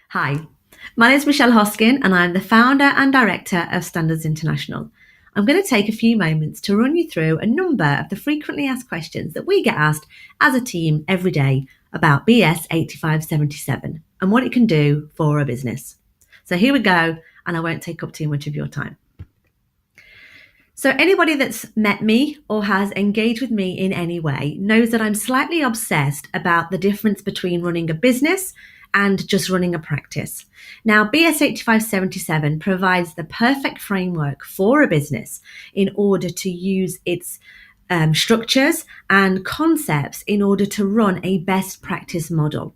Hi, my name is Michelle Hoskin, and I'm the founder and director of Standards International. I'm going to take a few moments to run you through a number of the frequently asked questions that we get asked as a team every day about BS 8577 and what it can do for a business. So here we go, and I won't take up too much of your time. So, anybody that's met me or has engaged with me in any way knows that I'm slightly obsessed about the difference between running a business and just running a practice. Now, BS 8577 provides the perfect framework for a business in order to use its structures and concepts in order to run a best practice model.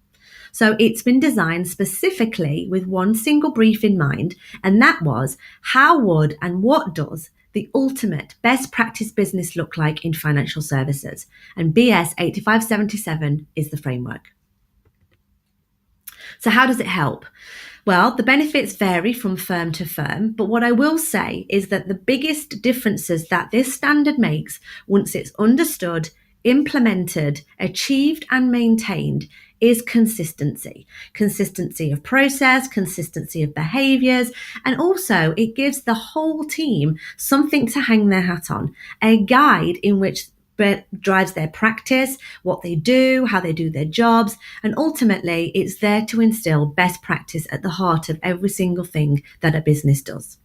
So it's been designed specifically with one single brief in mind, and that was how would and what does the ultimate best practice business look like in financial services? And BS 8577 is the framework. So how does it help? Well, the benefits vary from firm to firm, but what I will say is that the biggest differences that this standard makes once it's understood, implemented, achieved, and maintained is consistency. Consistency of process, consistency of behaviors, and also it gives the whole team something to hang their hat on, a guide in which drives their practice, what they do, how they do their jobs, and ultimately it's there to instill best practice at the heart of every single thing that a business does.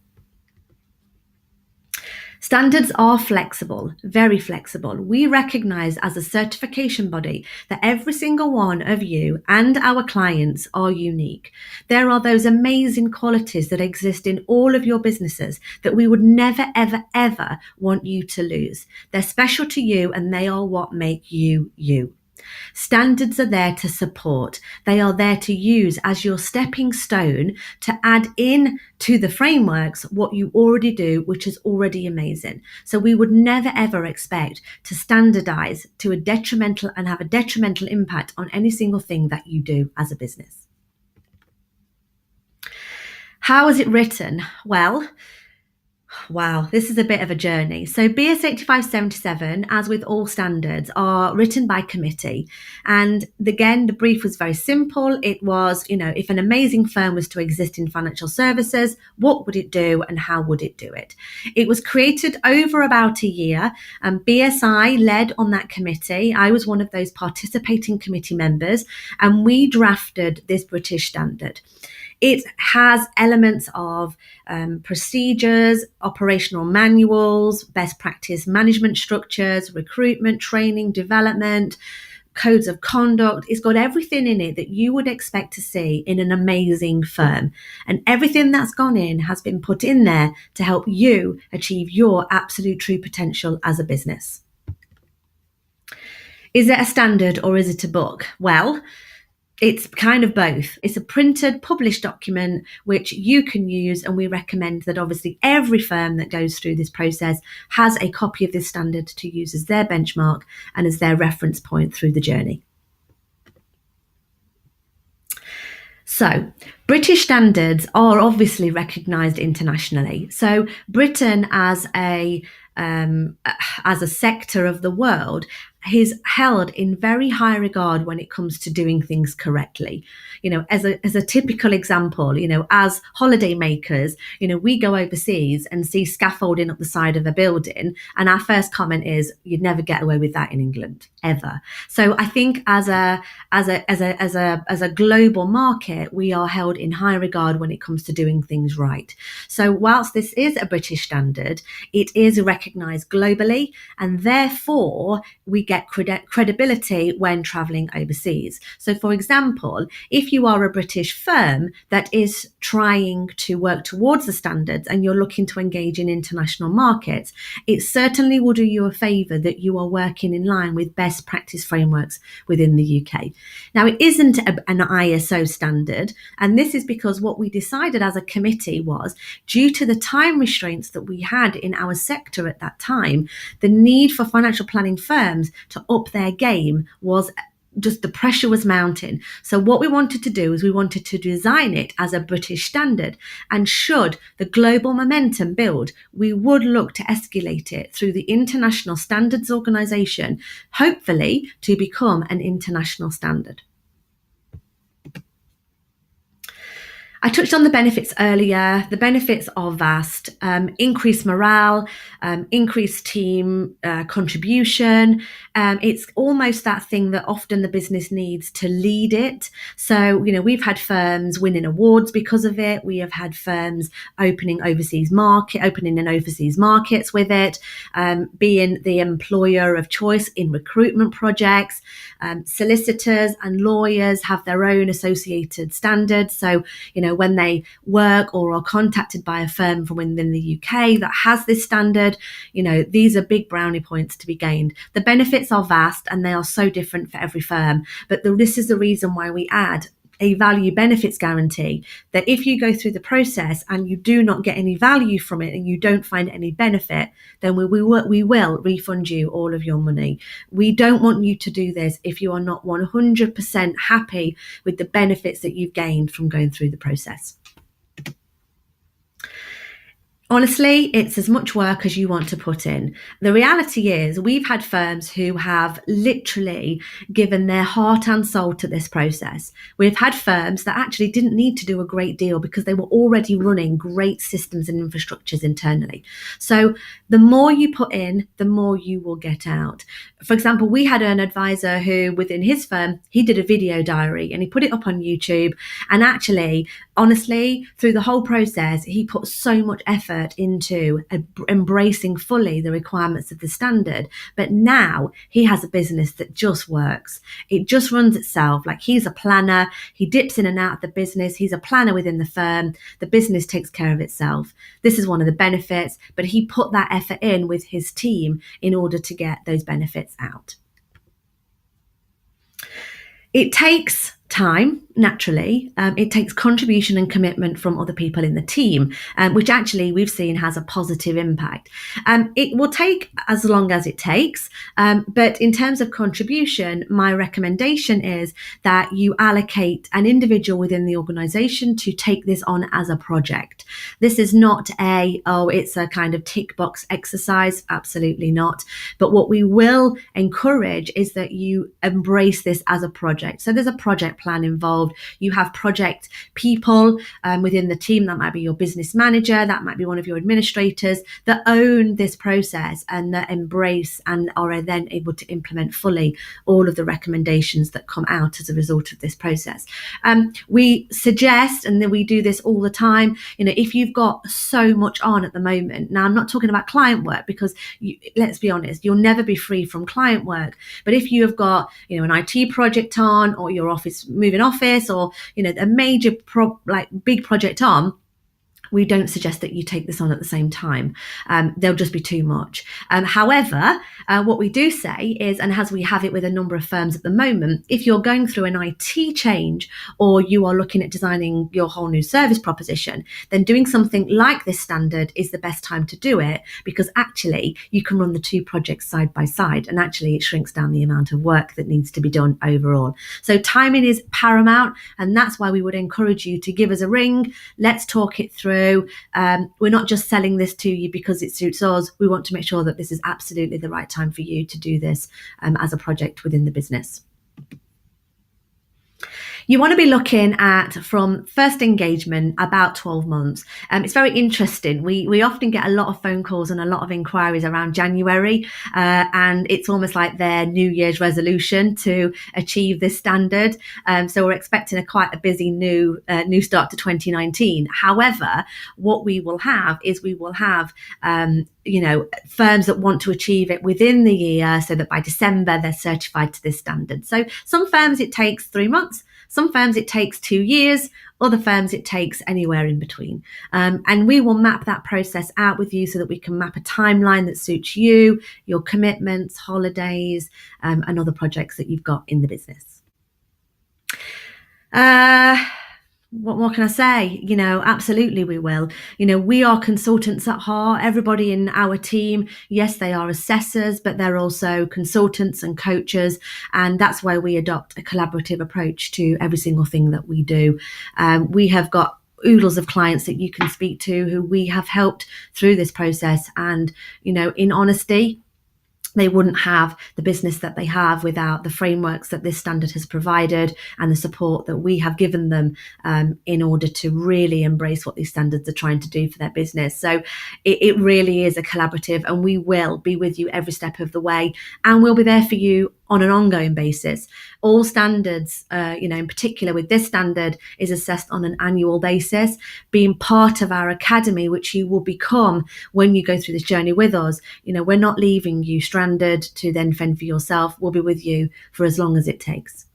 Standards are flexible, very flexible. We recognize as a certification body that every single one of you and our clients are unique. There are those amazing qualities that exist in all of your businesses that we would never, ever, ever want you to lose. They're special to you and they are what make you you. Standards are there to support. They are there to use as your stepping stone to add in to the frameworks what you already do, which is already amazing. So we would never ever expect to standardize to a detrimental and have a detrimental impact on any single thing that you do as a business. How is it written? Well, wow, this is a bit of a journey. So BS 8577, as with all standards, are written by committee. And again, the brief was very simple. It was, if an amazing firm was to exist in financial services, what would it do and how would it do it? It was created over about a year, and BSI led on that committee. I was one of those participating committee members, and we drafted this British standard. It has elements of procedures, operational manuals, best practice management structures, recruitment, training, development, codes of conduct. It's got everything in it that you would expect to see in an amazing firm. And everything that's gone in has been put in there to help you achieve your absolute true potential as a business. Is it a standard or is it a book? Well, it's kind of both. It's a printed, published document which you can use, and we recommend that obviously every firm that goes through this process has a copy of this standard to use as their benchmark and as their reference point through the journey. So, British standards are obviously recognised internationally. So, Britain as a sector of the world is held in very high regard when it comes to doing things correctly. As a typical example, as holiday makers, we go overseas and see scaffolding up the side of a building, and our first comment is, "You'd never get away with that in England, ever." So I think as a global market, we are held in high regard when it comes to doing things right. So whilst this is a British standard, it is recognised globally, and therefore we get credibility when travelling overseas. So for example, if you are a British firm that is trying to work towards the standards and you're looking to engage in international markets, it certainly will do you a favour that you are working in line with best practice frameworks within the UK. Now, it isn't an ISO standard, and this is because what we decided as a committee was, due to the time restraints that we had in our sector at that time, the need for financial planning firms to up their game was just, the pressure was mounting. So what we wanted to do is we wanted to design it as a British standard, and should the global momentum build, we would look to escalate it through the International Standards Organization, hopefully to become an international standard. I touched on the benefits earlier. The benefits are vast. Increased morale, increased team contribution. It's almost that thing that often the business needs to lead it. So, we've had firms winning awards because of it. We have had firms opening in overseas markets with it, being the employer of choice in recruitment projects. Solicitors and lawyers have their own associated standards. So, when they work or are contacted by a firm from within the UK that has this standard, these are big brownie points to be gained. The benefits are vast and they are so different for every firm. But this is the reason why we add a value benefits guarantee, that if you go through the process and you do not get any value from it and you don't find any benefit, then we will refund you all of your money. We don't want you to do this if you are not 100% happy with the benefits that you've gained from going through the process. Honestly, it's as much work as you want to put in. The reality is we've had firms who have literally given their heart and soul to this process. We've had firms that actually didn't need to do a great deal because they were already running great systems and infrastructures internally. So the more you put in, the more you will get out. For example, we had an advisor who within his firm, he did a video diary and he put it up on YouTube. And actually, honestly, through the whole process, he put so much effort into embracing fully the requirements of the standard. But now he has a business that just works. It just runs itself. Like, he's a planner. He dips in and out of the business. He's a planner within the firm. The business takes care of itself. This is one of the benefits, but he put that effort in with his team in order to get those benefits out. It takes time, naturally. It takes contribution and commitment from other people in the team, which actually we've seen has a positive impact. It will take as long as it takes, but in terms of contribution, my recommendation is that you allocate an individual within the organisation to take this on as a project. This is not it's a kind of tick box exercise, absolutely not. But what we will encourage is that you embrace this as a project. So there's a project plan involved. You have project people within the team. That might be your business manager, that might be one of your administrators, that own this process and that embrace and are then able to implement fully all of the recommendations that come out as a result of this process. We suggest, and then we do this all the time, if you've got so much on at the moment. Now, I'm not talking about client work because let's be honest, you'll never be free from client work. But if you have got, an IT project on, or your moving office, or a major big project on, we don't suggest that you take this on at the same time. There'll just be too much. However, what we do say is, and as we have it with a number of firms at the moment, if you're going through an IT change or you are looking at designing your whole new service proposition, then doing something like this standard is the best time to do it, because actually you can run the two projects side by side, and actually it shrinks down the amount of work that needs to be done overall. So timing is paramount, and that's why we would encourage you to give us a ring. Let's talk it through. We're not just selling this to you because it suits us. We want to make sure that this is absolutely the right time for you to do this as a project within the business. You want to be looking at, from first engagement, about 12 months. It's very interesting. We often get a lot of phone calls and a lot of inquiries around January, and it's almost like their New Year's resolution to achieve this standard. So we're expecting quite a busy new start to 2019. However, what we will have is firms that want to achieve it within the year, so that by December they're certified to this standard. So some firms it takes 3 months, some firms it takes 2 years, other firms it takes anywhere in between. And we will map that process out with you so that we can map a timeline that suits you, your commitments, holidays, and other projects that you've got in the business. What more can I say? Absolutely we will. We are consultants at heart. Everybody in our team, yes, they are assessors, but they're also consultants and coaches. And that's why we adopt a collaborative approach to every single thing that we do. We have got oodles of clients that you can speak to who we have helped through this process. And, in honesty, they wouldn't have the business that they have without the frameworks that this standard has provided and the support that we have given them in order to really embrace what these standards are trying to do for their business. So it really is a collaborative, and we will be with you every step of the way, and we'll be there for you on an ongoing basis. All standards, in particular with this standard, is assessed on an annual basis. Being part of our academy, which you will become when you go through this journey with us, we're not leaving you stranded to then fend for yourself. We'll be with you for as long as it takes.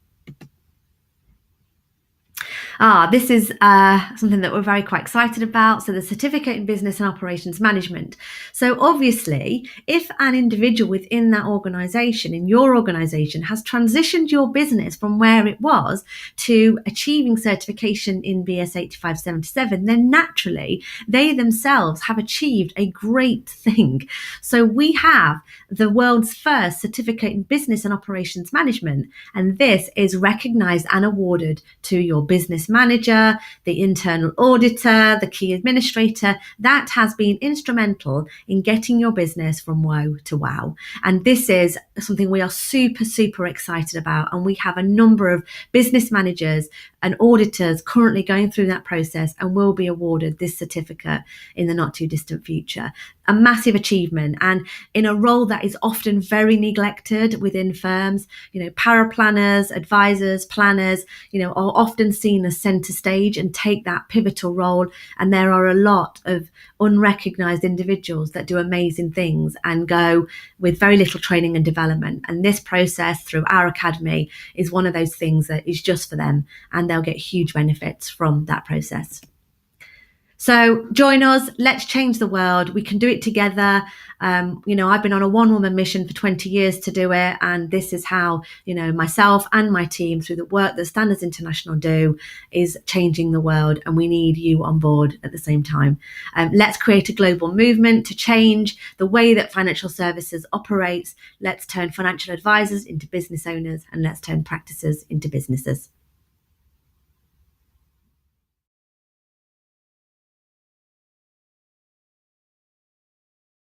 This is something that we're very quite excited about. So the Certificate in Business and Operations Management. So obviously, if an individual within that organisation, in your organisation, has transitioned your business from where it was to achieving certification in BS 8577, then naturally they themselves have achieved a great thing. So we have the world's first Certificate in Business and Operations Management, and this is recognised and awarded to your business manager, the internal auditor, the key administrator that has been instrumental in getting your business from woe to wow. And this is something we are super, super excited about. And we have a number of business managers and auditors currently going through that process and will be awarded this certificate in the not too distant future. A massive achievement, and in a role that is often very neglected within firms. Paraplanners, advisors, planners, are often seen as centre stage and take that pivotal role. And there are a lot of unrecognised individuals that do amazing things and go with very little training and development. And this process through our academy is one of those things that is just for them, and they'll get huge benefits from that process. So join us, let's change the world. We can do it together. I've been on a one-woman mission for 20 years to do it. And this is how, myself and my team, through the work that Standards International do, is changing the world. And we need you on board at the same time. Let's create a global movement to change the way that financial services operates. Let's turn financial advisors into business owners, and let's turn practices into businesses.